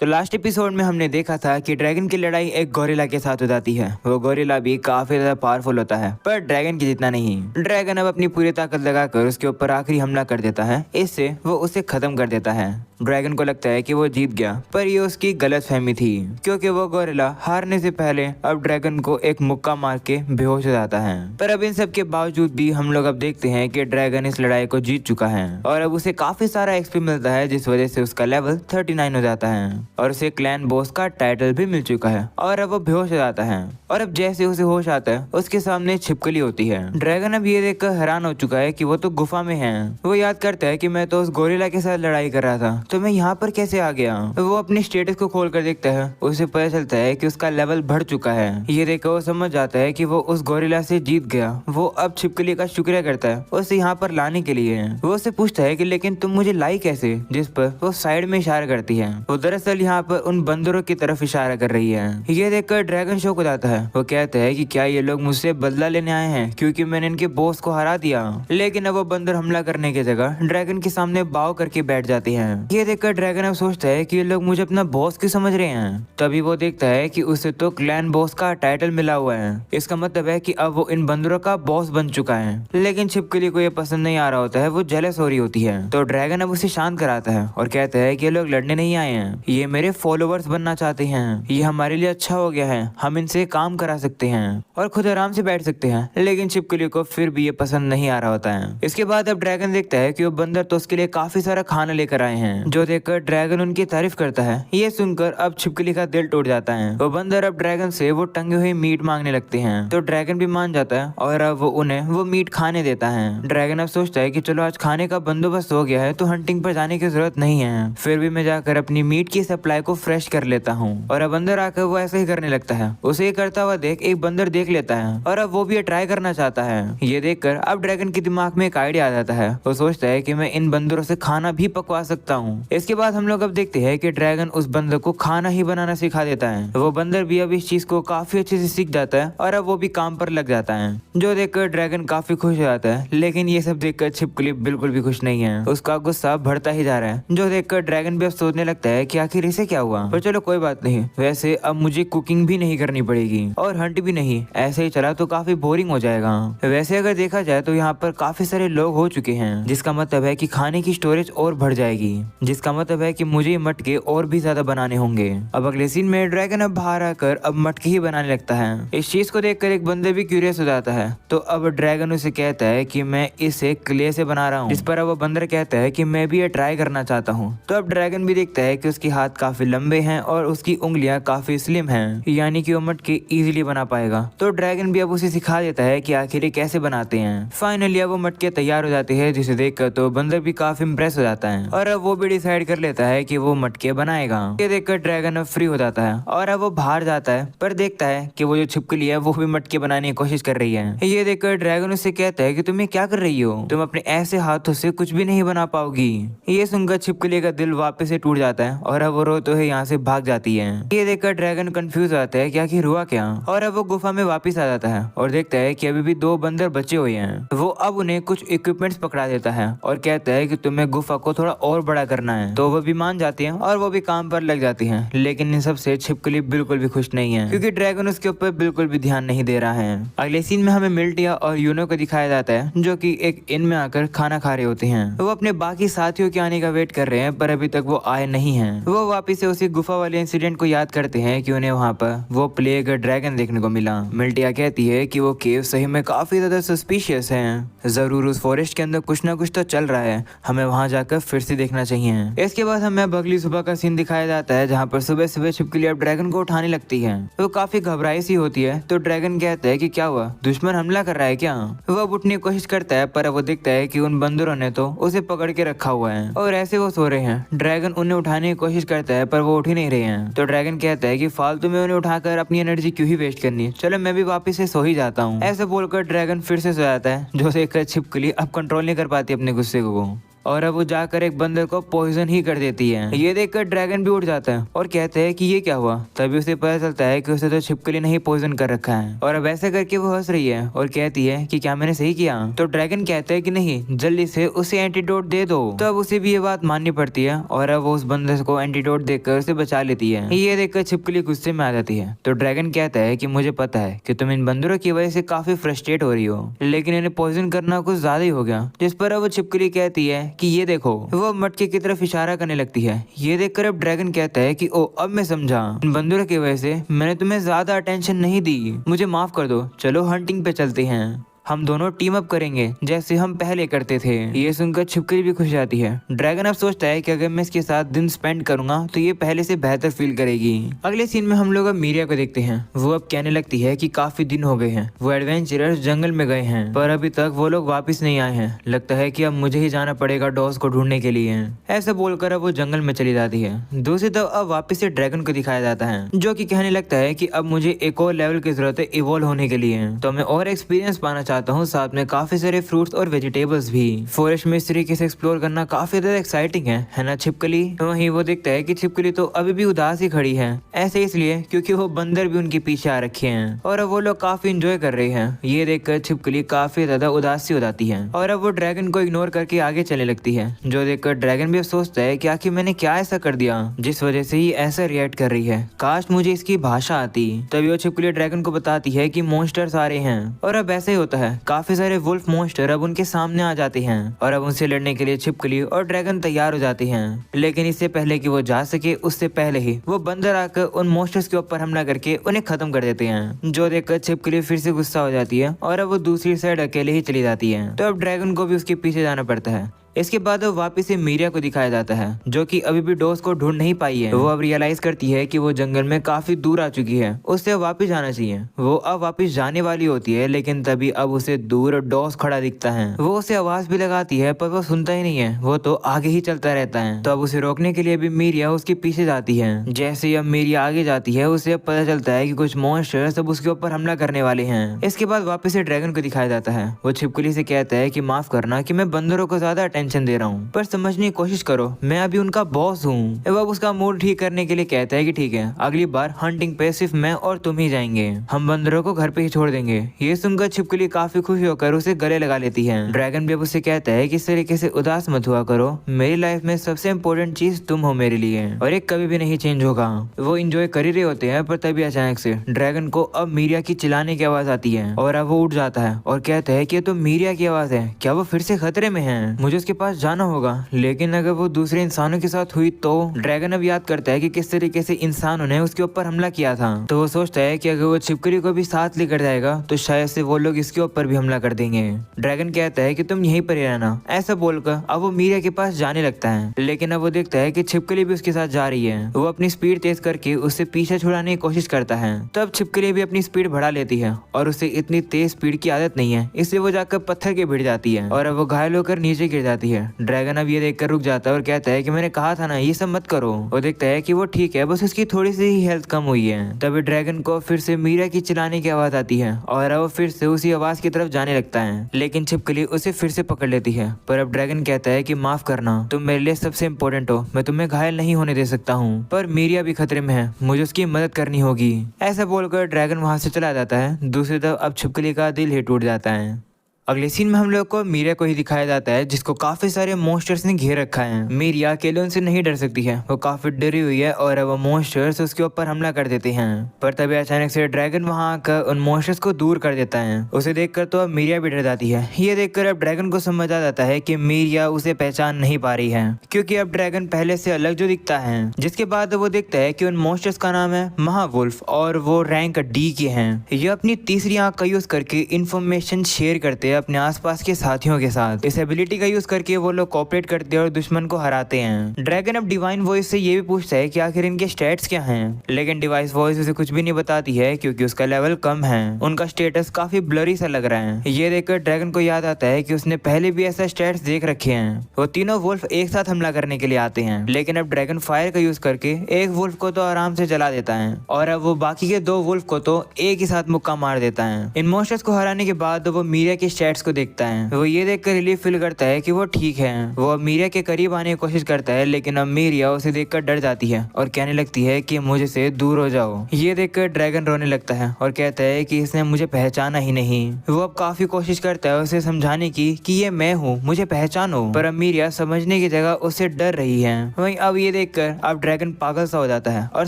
तो last episode में हमने देखा था कि ड्रैगन की लड़ाई एक गोरिल्ला के साथ हो जाती है। वो गोरिल्ला भी काफी ज्यादा पावरफुल होता है पर ड्रैगन की जितना नहीं। ड्रैगन अब अपनी पूरी ताकत लगाकर उसके ऊपर आखिरी हमला कर देता है। इससे वो उसे खत्म कर देता है। ड्रैगन को लगता है कि वो जीत गया, पर ये उसकी गलत फहमी थी, क्योंकि वो गोरिल्ला हारने से पहले अब ड्रैगन को एक मुक्का मार के बेहोश हो जाता है। पर अब इन सब के बावजूद भी हम लोग अब देखते हैं कि ड्रैगन इस लड़ाई को जीत चुका है और अब उसे काफी सारा एक्सपी मिलता है, जिस वजह से उसका लेवल 39 हो जाता है और उसे क्लैन बॉस का टाइटल भी मिल चुका है। और अब वो बेहोश हो जाता है और अब जैसे उसे होश आता है उसके सामने छिपकली होती है। ड्रैगन अब ये देखकर हैरान हो चुका है कि वो तो गुफा में है। वो याद करता है कि मैं तो उस गोरिल्ला के साथ लड़ाई कर रहा था, तो मैं यहाँ पर कैसे आ गया। वो अपने स्टेटस को खोल कर देखता है, उसे पता चलता है कि उसका लेवल बढ़ चुका है। ये देखकर वो समझ जाता है कि वो उस गोरिल्ला से जीत गया। वो अब छिपकली का शुक्रिया करता है उसे यहाँ पर लाने के लिए। वो उससे पूछता है कि लेकिन तुम मुझे लाई कैसे, जिस पर वो साइड में इशारा करती है। वो दरअसल यहाँ पर उन बंदरों की तरफ इशारा कर रही है। ये देखकर ड्रैगन शॉक हो जाता है। वो कहता है कि क्या ये लोग मुझसे बदला लेने आए हैं क्योंकि मैंने इनके बॉस को हरा दिया। लेकिन अब वो बंदर हमला करने की जगह ड्रैगन के सामने बाव करके बैठ जाते हैं। ये देखकर ड्रैगन अब सोचता है कि ये लोग मुझे अपना बॉस क्यों समझ रहे हैं। तभी वो देखता है कि उसे तो क्लैन बॉस का टाइटल मिला हुआ है। इसका मतलब है कि अब वो इन बंदरों का बॉस बन चुका है। लेकिन छिपकली को ये पसंद नहीं आ रहा होता है, वो जेलस हो रही होती है। तो ड्रैगन अब उसे शांत कराता है और कहता है कि ये लोग लड़ने नहीं आए हैं, ये मेरे फॉलोवर्स बनना चाहते हैं। ये हमारे लिए अच्छा हो गया है, हम इनसे काम करा सकते हैं और खुद आराम से बैठ सकते हैं। लेकिन छिपकली को फिर भी ये पसंद नहीं आ रहा होता है। इसके बाद अब ड्रैगन देखता है कि वो बंदर तो उसके लिए काफी सारा खाना लेकर आए हैं, जो देखकर ड्रैगन उनकी तारीफ करता है। ये सुनकर अब छिपकली का दिल टूट जाता है। वो बंदर अब ड्रैगन से वो टंगे हुए मीट मांगने लगते हैं, तो ड्रैगन भी मान जाता है और अब वो उन्हें वो मीट खाने देता है। ड्रैगन अब सोचता है कि चलो आज खाने का बंदोबस्त हो गया है तो हंटिंग पर जाने की जरूरत नहीं है, फिर भी मैं जाकर अपनी मीट की सप्लाई को फ्रेश कर लेता हूँ। और अब अंदर आकर वो ऐसे ही करने लगता है। उसे ये करता हुआ देख एक बंदर देख लेता है और अब वो भी ये ट्राई करना चाहता है। ये देखकर अब ड्रैगन के दिमाग में एक आइडिया आ जाता है। वो सोचता है कि मैं इन बंदरों से खाना भी पकवा सकता हूँ। इसके बाद हम लोग अब देखते हैं कि ड्रैगन उस बंदर को खाना ही बनाना सिखा देता है। वो बंदर भी अब इस चीज को काफी अच्छे से सीख जाता है और अब वो भी काम पर लग जाता है, जो देखकर ड्रैगन काफी खुश हो जाता है। लेकिन ये सब देखकर छिपकली बिल्कुल भी खुश नहीं है, उसका गुस्सा बढ़ता ही जा रहा है, जो देखकर ड्रैगन भी अब सोचने लगता है कि आखिर इसे क्या हुआ। पर चलो कोई बात नहीं, वैसे अब मुझे कुकिंग भी नहीं करनी पड़ेगी और हंट भी नहीं, ऐसे ही चला तो काफी बोरिंग हो जाएगा। वैसे अगर देखा जाए तो यहाँ पर काफी सारे लोग हो चुके हैं, जिसका मतलब है कि खाने की स्टोरेज और बढ़ जाएगी, जिसका मतलब है कि मुझे मटके और भी ज्यादा बनाने होंगे। अब अगले सीन में ड्रैगन अब बाहर आकर अब मटके ही बनाने लगता है। इस चीज को देखकर एक बंदे भी क्यूरियस हो जाता है, तो अब ड्रैगन उसे कहता है कि मैं इसे क्ले से बना रहा हूँ, जिस पर अब वो बंदर कहता है कि मैं भी ये ट्राई करना चाहता हूँ। तो अब ड्रैगन भी देखता है कि उसके हाथ काफी लंबे हैं और उसकी उंगलियां काफी स्लिम हैं, यानी कि वो मटके इजीली बना पाएगा। तो ड्रैगन भी अब उसे सिखा देता है कि आखिर ये कैसे बनाते हैं। फाइनली अब वो मटके तैयार हो जाते हैं, जिसे देखकर तो बंदर भी काफी इम्प्रेस हो जाता है और अब वो भी डिसाइड कर लेता है कि वो मटके बनाएगा। ये देखकर ड्रैगन अब फ्री हो जाता है और अब वो बाहर जाता है, पर देखता है कि वो जो छिपकली है वो भी मटके बनाने की कोशिश कर रही है। ये देखकर ड्रैगन उससे कहता है कि तुम ये क्या कर रही हो, तुम अपने ऐसे हाथों से कुछ भी नहीं बना पाओगी। ये सुनकर छिपकली का दिल वापस से टूट जाता है और अब वो रोते हुए यहाँ से भाग जाती है। ये देखकर ड्रैगन कंफ्यूज हो जाता है कि आखिर हुआ क्या, और अब वो गुफा में वापस आ जाता है और देखता है कि अभी भी 2 बंदर बचे हुए हैं। वो अब उन्हें कुछ इक्विपमेंट्स पकड़ा देता है और कहता है कि तुम्हें गुफा को थोड़ा और बड़ा करना है। तो वो भी मान जाती हैं और वो भी काम पर लग जाती हैं। लेकिन इन सब से छिपकली बिल्कुल भी खुश नहीं है, क्योंकि ड्रैगन उसके ऊपर बिल्कुल भी ध्यान नहीं दे रहा है। अगले सीन में हमें मिल्टिया और यूनो को दिखाया जाता है, जो कि एक इन में आकर खाना खा रहे होते हैं। वो अपने बाकी साथियों के आने का वेट कर रहे हैं, पर अभी तक वो आए नहीं हैं। वो वापस से उसी गुफा वाले इंसिडेंट को याद करते हैं कि उन्हें वहाँ पर वो प्लेग ड्रैगन देखने को मिला। मिल्टिया कहती है कि वो केव सही में काफी ज्यादा सस्पिशियस है, जरूर उस फॉरेस्ट के अंदर कुछ ना कुछ तो चल रहा है, हमें वहाँ जाकर फिर से देखना चाहिए। इसके बाद हमें अगली सुबह का सीन दिखाया जाता है, जहाँ पर सुबह सुबह छिपकली अब ड्रैगन को उठाने लगती है। वो काफी घबराई सी होती है, तो ड्रैगन कहता है कि क्या हुआ, दुश्मन हमला कर रहा है क्या। वो अब उठने की कोशिश करता है, पर वो देखता है कि उन बंदरों ने तो उसे पकड़ के रखा हुआ है और ऐसे वो सो रहे हैं। ड्रैगन उन्हें उठाने की कोशिश करता है, पर वो उठ ही नहीं रहे हैं। तो ड्रैगन कहता है कि फालतू में उन्हें उठाकर अपनी एनर्जी क्यों ही वेस्ट करनी, चलो मैं भी वापस से सो ही जाता हूँ। ऐसे बोलकर ड्रैगन फिर से सो जाता है, जो देखकर छिपकली अब कंट्रोल नहीं कर पाती अपने गुस्से को। और अब वो जाकर एक बंदर को पॉइजन ही कर देती है। ये देखकर ड्रैगन भी उठ जाता है और कहते हैं कि ये क्या हुआ। तभी उसे पता चलता है कि उसे तो छिपकली ने ही पॉइजन कर रखा है और अब ऐसा करके वो हंस रही है और कहती है कि क्या मैंने सही किया। तो ड्रैगन कहता है कि नहीं, जल्दी से उसे एंटीडोट दे दो। तो अब उसे भी ये बात माननी पड़ती है और अब वो उस बंदर को एंटीडोट देकर उसे बचा लेती है। ये देखकर छिपकली गुस्से में आ जाती है। तो ड्रैगन कहता है कि मुझे पता है कि तुम इन बंदरों की वजह से काफी फ्रस्ट्रेट हो रही हो, लेकिन इन्हें पॉइजन करना कुछ ज्यादा ही हो गया। जिस पर अब वो छिपकली कहती है कि ये देखो। वो मटके की तरफ इशारा करने लगती है। ये देखकर अब ड्रैगन कहता है कि ओ, अब मैं समझा, इन बंदरों की वजह से मैंने तुम्हें ज्यादा अटेंशन नहीं दी, मुझे माफ कर दो। चलो हंटिंग पे चलते हैं, हम दोनों टीम अप करेंगे जैसे हम पहले करते थे। ये सुनकर छिपकली भी खुश जाती है। ड्रैगन अब सोचता है कि अगर मैं इसके साथ दिन स्पेंड करूंगा तो ये पहले से बेहतर फील करेगी। अगले सीन में हम लोग अब मीरिया को देखते हैं। वो अब कहने लगती है कि काफी दिन हो गए हैं, वो एडवेंचरर्स जंगल में गए हैं पर अभी तक वो लोग वापस नहीं आए हैं। लगता है कि अब मुझे ही जाना पड़ेगा डॉस को ढूंढने के लिए। ऐसा बोलकर अब वो जंगल में चली जाती है। दूसरी तरफ अब वापस से ड्रैगन को दिखाया जाता है जो कि कहने लगता है कि अब मुझे एक और लेवल की जरूरत है इवॉल्व होने के लिए। तो मैं और एक्सपीरियंस पाना चाहता हूँ, साथ में काफी सारे फ्रूट्स और वेजिटेबल्स भी। फॉरेस्ट में इस तरीके से एक्सप्लोर करना काफी ज्यादा एक्साइटिंग है ना छिपकली। तो वहीं वो देखता है कि छिपकली तो अभी भी उदास ही खड़ी है। ऐसे इसलिए क्योंकि वो बंदर भी उनके पीछे आ रखे हैं और अब वो लोग काफी इंजॉय कर रहे हैं। ये देखकर छिपकली काफी ज्यादा उदास सी हो जाती है और अब वो ड्रैगन को इग्नोर करके आगे चलने लगती है। जो देखकर ड्रैगन भी सोचता है कि आखिर मैंने क्या ऐसा कर दिया जिस वजह से ही ऐसा रिएक्ट कर रही है, काश मुझे इसकी भाषा आती। तभी वो छिपकली ड्रैगन को बताती है कि मॉन्स्टर्स आ रहे हैं और अब ऐसे ही होता है। काफी सारे वुल्फ मॉन्स्टर अब उनके सामने आ जाते हैं और अब उनसे लड़ने के लिए छिपकली और ड्रैगन तैयार हो जाते हैं। लेकिन इससे पहले कि वो जा सके उससे पहले ही वो बंदर आकर उन मॉन्स्टर्स के ऊपर हमला करके उन्हें खत्म कर देते हैं। जो देखकर छिपकली फिर से गुस्सा हो जाती है और अब वो दूसरी साइड अकेले ही चली जाती है। तो अब ड्रैगन को भी उसके पीछे जाना पड़ता है। इसके बाद वापस से मीरिया को दिखाया जाता है जो कि अभी भी डॉस को ढूंढ नहीं पाई है। वो अब रियलाइज करती है कि वो जंगल में काफी दूर आ चुकी है, उससे वापस जाना चाहिए। वो अब वापस जाने वाली होती है लेकिन तभी अब उसे दूर डॉस खड़ा दिखता है। वो उसे आवाज भी लगाती है पर वो सुनता ही नहीं है, वो तो आगे ही चलता रहता है। तो अब उसे रोकने के लिए भी मीरिया उसके पीछे जाती है। जैसे ही अब मीरिया आगे जाती है उसे अब पता चलता है कि कुछ मॉन्स्टर सब उसके ऊपर हमला करने वाले हैं। इसके बाद वापस से ड्रैगन को दिखाया जाता है। वो छिपकली से कहता है कि माफ करना कि मैं बंदरों को ज्यादा टेंशन दे रहा हूँ, पर समझने की कोशिश करो, मैं अभी उनका बॉस हूँ। अब उसका मूड ठीक करने के लिए कहता है कि ठीक है, अगली बार हंटिंग पे सिर्फ मैं और तुम ही जाएंगे, हम बंदरों को घर पे ही छोड़ देंगे। ये सुनकर छिपकली काफी खुश होकर उसे गले लगा लेती है। ड्रैगन भी अब उसे कहता है कि इस तरीके से उदास मत हुआ करो, मेरी लाइफ में सबसे इम्पोर्टेंट चीज तुम हो मेरे लिए और ये कभी भी नहीं चेंज होगा। वो इंजॉय कर ही रहे होते हैं पर तभी अचानक से ड्रैगन को अब मीरिया की चिल्लाने की आवाज आती है और अब वो उठ जाता है और कहता है कि ये तो मीरिया की आवाज है, क्या वो फिर से खतरे में है, मुझे उसके पास जाना होगा। लेकिन अगर वो दूसरे इंसानों के साथ हुई तो ड्रैगन अब याद करता है कि किस तरीके से इंसानों ने उसके ऊपर हमला किया था। तो वो सोचता है कि अगर वो छिपकली को भी साथ लेकर जाएगा तो शायद से वो लोग इसके ऊपर भी हमला कर देंगे। ड्रैगन कहता है कि तुम यहीं पर ही रहना। ऐसा बोलकर अब वो मीरिया के पास जाने लगता है, लेकिन अब वो देखता है कि छिपकली भी उसके साथ जा रही है। वो अपनी स्पीड तेज करके उससे पीछे छुड़ाने की कोशिश करता है। तब छिपकली भी अपनी स्पीड बढ़ा लेती है और उसे इतनी तेज स्पीड की आदत नहीं है, इसलिए वो जाकर पत्थर के भिड़ जाती है और अब वो घायल होकर नीचे गिर जाती है। ड्रैगन अब ये देखकर रुक जाता है और कहता है कि मैंने कहा था ना ये सब मत करो। वो देखता है कि वो ठीक है, बस उसकी थोड़ी सी ही हेल्थ कम हुई है। तभी ड्रैगन को फिर से मीरा की चिल्लाने की आवाज आती है और अब वो फिर से उसी आवाज की तरफ जाने लगता है, लेकिन छिपकली उसे फिर से पकड़ लेती है। पर अब ड्रैगन कहता है कि माफ करना, तुम मेरे लिए सबसे इम्पोर्टेंट हो, मैं तुम्हें घायल नहीं होने दे सकता हूँ, पर मीरिया भी खतरे में है, मुझे उसकी मदद करनी होगी। ऐसा बोलकर ड्रैगन वहां से चला जाता है। दूसरी तरफ अब छिपकली का दिल ही टूट जाता है। अगले सीन में हम लोग को मीरिया को ही दिखाया जाता है जिसको काफी सारे मॉन्स्टर्स ने घेर रखा है। मीरिया अकेले उनसे नहीं डर सकती है, वो काफी डरी हुई है और वो मॉन्स्टर्स उसके ऊपर हमला कर देते हैं। पर तभी अचानक से ड्रैगन वहां आकर उन मॉन्स्टर्स को दूर कर देता है। उसे देखकर तो अब मीरिया भी डर जाती है। ये देखकर अब ड्रैगन को समझ आ जाता है कि मीरिया उसे पहचान नहीं पा रही है, क्योंकि अब ड्रैगन पहले से अलग जो दिखता है। जिसके बाद वो देखता है कि उन मॉन्स्टर्स का नाम है महावुल्फ और वो रैंक D के हैं। ये अपनी तीसरी आंख का यूज करके इंफॉर्मेशन शेयर करते हैं अपने आसपास के साथियों के साथ। इस एबिलिटी का यूज करके वो लोग कोऑपरेट करते हैं और दुश्मन को हराते हैं। ड्रैगन अब डिवाइन वॉइस से ये भी पूछता है कि आखिर इनके स्टेट्स क्या हैं, लेकिन डिवाइस वॉइस उसे कुछ भी नहीं बताती है क्योंकि उसका लेवल कम है। उनका स्टेटस काफी ब्लरी सा लग रहा है। ये देखकर ड्रैगन को याद आता है कि उसने पहले भी ऐसा स्टेट्स देख रखे हैं। वो तीनों वुल्फ एक साथ हमला करने के लिए आते हैं, लेकिन अब ड्रैगन फायर का यूज करके एक वुल्फ को तो आराम से जला देता है और अब वो बाकी के 2 वुल्फ को तो एक ही साथ मुक्का मार देता है। इन मॉन्स्टर्स को हराने के बाद वो मीरिया के चैट्स को देखता है। वो ये देखकर रिलीफ फील करता है कि वो ठीक है। वो अब मीरिया के करीब आने की कोशिश करता है, लेकिन अब मीरिया उसे देखकर डर जाती है और कहने लगती है कि मुझे से दूर हो जाओ। ये देखकर ड्रैगन रोने लगता है और कहता है कि इसने मुझे पहचाना ही नहीं। वो अब काफी कोशिश करता है उसे समझाने की कि ये मैं हूँ, मुझे पहचानो, पर अब मीरिया समझने की जगह उससे डर रही है। वहीं अब ये देखकर अब ड्रैगन पागल सा हो जाता है और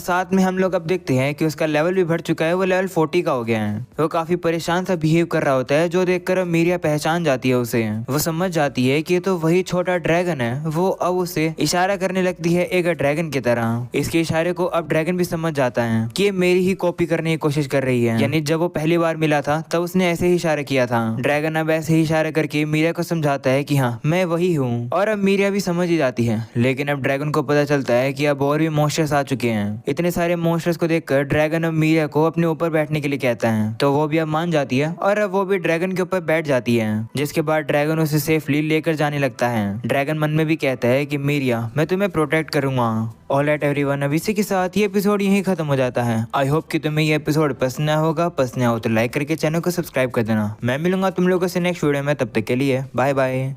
साथ में हम लोग अब देखते हैं कि उसका लेवल भी बढ़ चुका है, वो लेवल 40 का हो गया है। वो काफी परेशान सा बिहेव कर रहा होता है, जो देखकर अब मीरिया पहचान जाती है उसे। वो समझ जाती है कि ये तो वही छोटा ड्रैगन है। वो अब उसे इशारा करने लगती है एक ड्रैगन की तरह। इसके इशारे को अब ड्रैगन भी समझ जाता है कि ये मेरी ही कॉपी करने की कोशिश कर रही है। यानी जब वो पहली बार मिला था तब उसने ऐसे ही इशारा किया था। ड्रैगन अब ऐसे ही इशारा करके मीरिया को समझाता है कि हाँ मैं वही हूँ, और अब मीरिया भी समझ ही जाती है। लेकिन अब ड्रैगन को पता चलता है कि अब और भी मॉन्स्टर्स आ चुके हैं। इतने सारे मॉन्स्टर्स को देखकर ड्रैगन अब मीरिया को अपने ऊपर बैठने के लिए कहता है, तो वो भी अब मान जाती है और अब वो भी ड्रैगन के ऊपर बैठ जाती है, जिसके बाद ड्रैगन उसे सेफली लेकर जाने लगता है। ड्रैगन मन में भी कहता है कि मीरिया मैं तुम्हें प्रोटेक्ट करूंगा। ऑलराइट एवरीवन, अब इसी के साथ ये एपिसोड यहीं खत्म हो जाता है। आई होप कि तुम्हें ये एपिसोड पसंद आया होगा। पसंद आया हो तो लाइक करके चैनल को सब्सक्राइब कर देना। मैं मिलूंगा तुम लोगों से नेक्स्ट वीडियो में, तब तक के लिए बाय बाय।